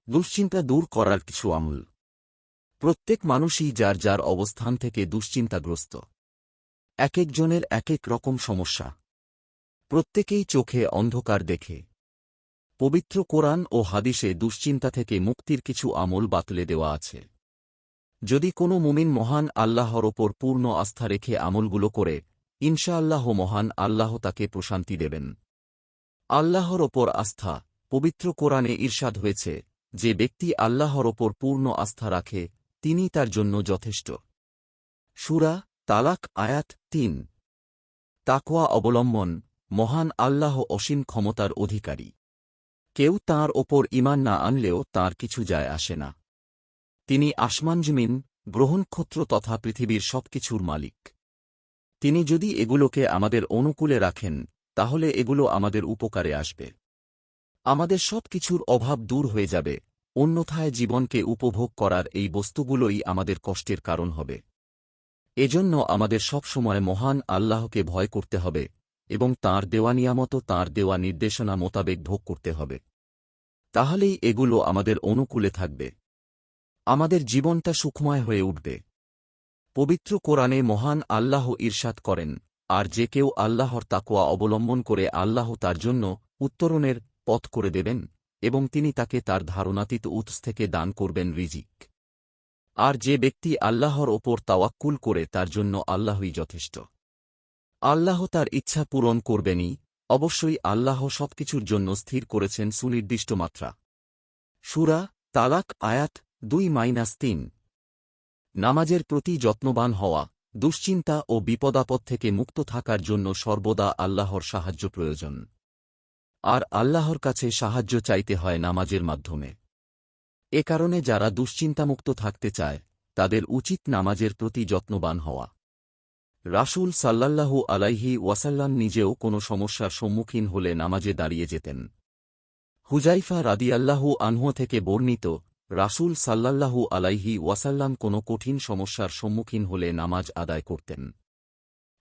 দুশ্চিন্তা দূর করার কিছু আমল। প্রত্যেক মানুষই যার যার অবস্থান থেকে দুশ্চিন্তাগ্রস্ত। এক একজনের এক এক রকম সমস্যা। প্রত্যেকেই চোখে অন্ধকার দেখে। পবিত্র কোরআন ও হাদিসে দুশ্চিন্তা থেকে মুক্তির কিছু আমল বাতলে দেওয়া আছে। যদি কোনো মুমিন মহান আল্লাহর ওপর পূর্ণ আস্থা রেখে আমলগুলো করে, ইনশাআল্লাহ মহান আল্লাহ তাকে প্রশান্তি দেবেন। আল্লাহর ওপর আস্থা। পবিত্র কোরআনে ইরশাদ হয়েছে, যে ব্যক্তি আল্লাহর ওপর পূর্ণ আস্থা রাখে তিনি তার জন্য যথেষ্ট। সূরা তালাক আয়াত ৩। তাকওয়া অবলম্বন। মহান আল্লাহ অসীম ক্ষমতার অধিকারী। কেউ তাঁর ওপর ঈমান না আনলেও তাঁর কিছু যায় আসে না। তিনি আসমান-জমিন, গ্রহ-নক্ষত্র তথা পৃথিবীর সবকিছুর মালিক। তিনি যদি এগুলোকে আমাদের অনুকূলে রাখেন, তাহলে এগুলো আমাদের উপকারে আসবে। আমাদের সবকিছুর অভাব দূর হয়ে যাবে, অন্যথায় জীবনকে উপভোগ করার এই বস্তুগুলোই আমাদের কষ্টের কারণ হবে। এজন্য আমাদের সবসময় মহান আল্লাহকে ভয় করতে হবে এবং তাঁর দেওয়া নিয়ামত তাঁর দেওয়া নির্দেশনা মোতাবেক ভোগ করতে হবে। তাহলেই এগুলো আমাদের অনুকূলে থাকবে। আমাদের জীবনটা সুখময় হয়ে উঠবে। পবিত্র কোরআনে মহান আল্লাহ ইরশাদ করেন, আর যে কেউ আল্লাহর তাকওয়া অবলম্বন করে আল্লাহ তার জন্য উত্তরণের পথ করে দেবেন এবং তিনি তাকে তার ধারণাতীত উৎস থেকে দান করবেন রিজিক। আর যে ব্যক্তি আল্লাহর ওপর তাওয়াক্কুল করে তার জন্য আল্লাহই যথেষ্ট। আল্লাহ তার ইচ্ছা পূরণ করবেনই। অবশ্যই আল্লাহ সবকিছুর জন্য স্থির করেছেন সুনির্দিষ্ট মাত্রা। সূরা তালাক আয়াত ২-৩। নামাজের প্রতি যত্নবান হওয়া। দুশ্চিন্তা ও বিপদাপদ থেকে মুক্ত থাকার জন্য সর্বদা আল্লাহর সাহায্য প্রয়োজন। আর আল্লাহর কাছে সাহায্য চাইতে হয় নামাজের মাধ্যমে। এ কারণে যারা দুশ্চিন্তামুক্ত থাকতে চায়, তাদের উচিত নামাজের প্রতি যত্নবান হওয়া। রাসূল সাল্লাল্লাহু আলাইহি ওয়াসাল্লাম নিজেও কোনো সমস্যার সম্মুখীন হলে নামাজে দাঁড়িয়ে যেতেন। হুযাইফা রাদিয়াল্লাহু আনহু থেকে বর্ণিত, রাসূল সাল্লাল্লাহু আলাইহি ওয়াসাল্লাম কোনো কঠিন সমস্যার সম্মুখীন হলে নামাজ আদায় করতেন।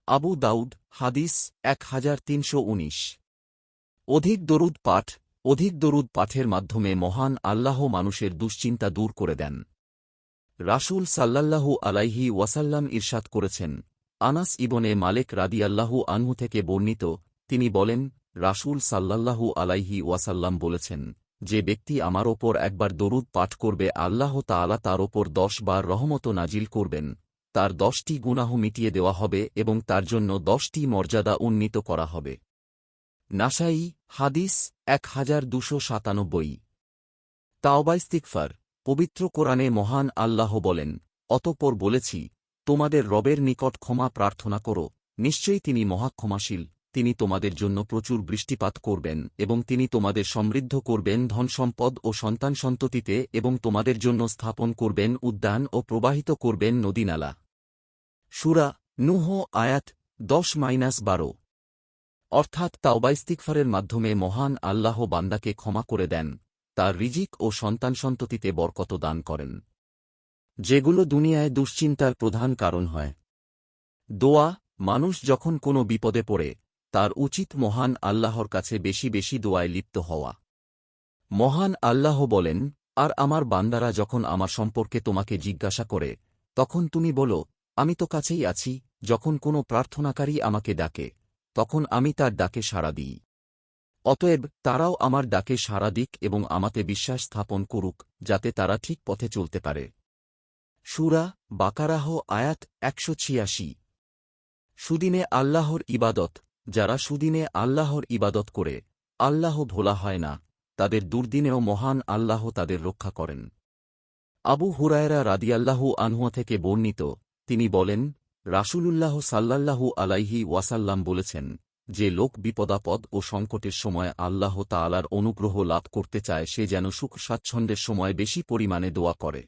আবু দাউদ হাদিস ১৩১৯। অধিক দরুদ পাঠ। অধিক দরুদ পাঠের মাধ্যমে মহান আল্লাহ মানুষের দুশ্চিন্তা দূর করে দেন। রাসূল সাল্লাল্লাহু আলাইহি ওয়াসাল্লাম ইরশাদ করেছেন, আনাস ইবনে মালিক রাদিয়াল্লাহু আনহু থেকে বর্ণিত, তিনি বলেন, রাসূল সাল্লাল্লাহু আলাইহি ওয়াসাল্লাম বলেছেন, যে ব্যক্তি আমার ওপর একবার দরুদ পাঠ করবে আল্লাহ তাআলা তার ওপর ১০ বার রহমত নাজিল করবেন, তার ১০টি গুনাহ মিটিয়ে দেওয়া হবে এবং তার জন্য ১০টি মর্যাদা উন্নীত করা হবে। নাসাঈ হাদিস ১২৯৭। তাওবা ইস্তিগফার। পবিত্র কোরআনে মহান আল্লাহ বলেন, অতঃপর বলেছি, তোমাদের রবের নিকট ক্ষমা প্রার্থনা করো, নিশ্চয়ই তিনি মহাক্ষমাশীল। তিনি তোমাদের জন্য প্রচুর বৃষ্টিপাত করবেন এবং তিনি তোমাদের সমৃদ্ধ করবেন ধনসম্পদ ও সন্তান-সন্ততিতে এবং তোমাদের জন্য স্থাপন করবেন উদ্যান ও প্রবাহিত করবেন নদীনালা। সূরা নূহ আয়াত ১০-১২। অর্থাৎ তাওবা ইস্তিগফারের মাধ্যমে মহান আল্লাহ বান্দাকে ক্ষমা করে দেন, তার রিজিক ও সন্তান-সন্ততিতে বরকত দান করেন, যেগুলো দুনিয়ায় দুশ্চিন্তার প্রধান কারণ হয়। দোয়া। মানুষ যখন কোনো বিপদে পড়ে, তার উচিত মহান আল্লাহর কাছে বেশি বেশি দোয়ায় লিপ্ত হওয়া। মহান আল্লাহ বলেন, আর আমার বান্দারা যখন আমার সম্পর্কে তোমাকে জিজ্ঞাসা করে, তখন তুমি বলো, আমি তো কাছেই আছি। যখন কোনো প্রার্থনাকারী আমাকে ডাকে, তখন আমি তার ডাকে সাড়া দিই। অতএব তারাও আমার ডাকে সাড়া দিক এবং আমাতে বিশ্বাস স্থাপন করুক, যাতে তারা ঠিক পথে চলতে পারে। সূরা বাকারাহ আয়াত ১৮৬। সুদিনে আল্লাহর ইবাদত। যারা সুদিনে আল্লাহর ইবাদত করে, আল্লাহ ভোলা হয় না, তাদের দুর্দিনেও মহান আল্লাহ তাদের রক্ষা করেন। আবু হুরায়রা রাদিয়াল্লাহু আনহু থেকে বর্ণিত, তিনি বলেন, রাসূলুল্লাহ সাল্লাল্লাহু আলাইহি ওয়াসাল্লাম বলেছেন, যে লোক বিপদাপদ ও সংকটের সময় আল্লাহ তাআলার অনুগ্রহ লাভ করতে চায় সে যেন সুখ স্বাচ্ছন্দ্যের সময় বেশি পরিমাণে দোয়া করে।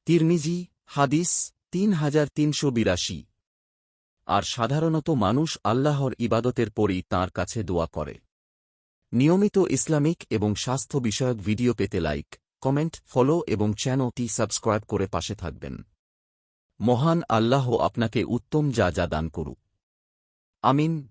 তিরমিজি হাদিস ৩৩৮২। আর সাধারণত মানুষ আল্লাহর ইবাদতের পরই তাঁর কাছে দোয়া করে। নিয়মিত ইসলামিক এবং স্বাস্থ্য বিষয়ক ভিডিও পেতে লাইক, কমেন্ট, ফলো এবং চ্যানেলটি সাবস্ক্রাইব করে পাশে থাকবেন। মহান আল্লাহ আপনাকে উত্তম যা যা দান করুক। আমিন।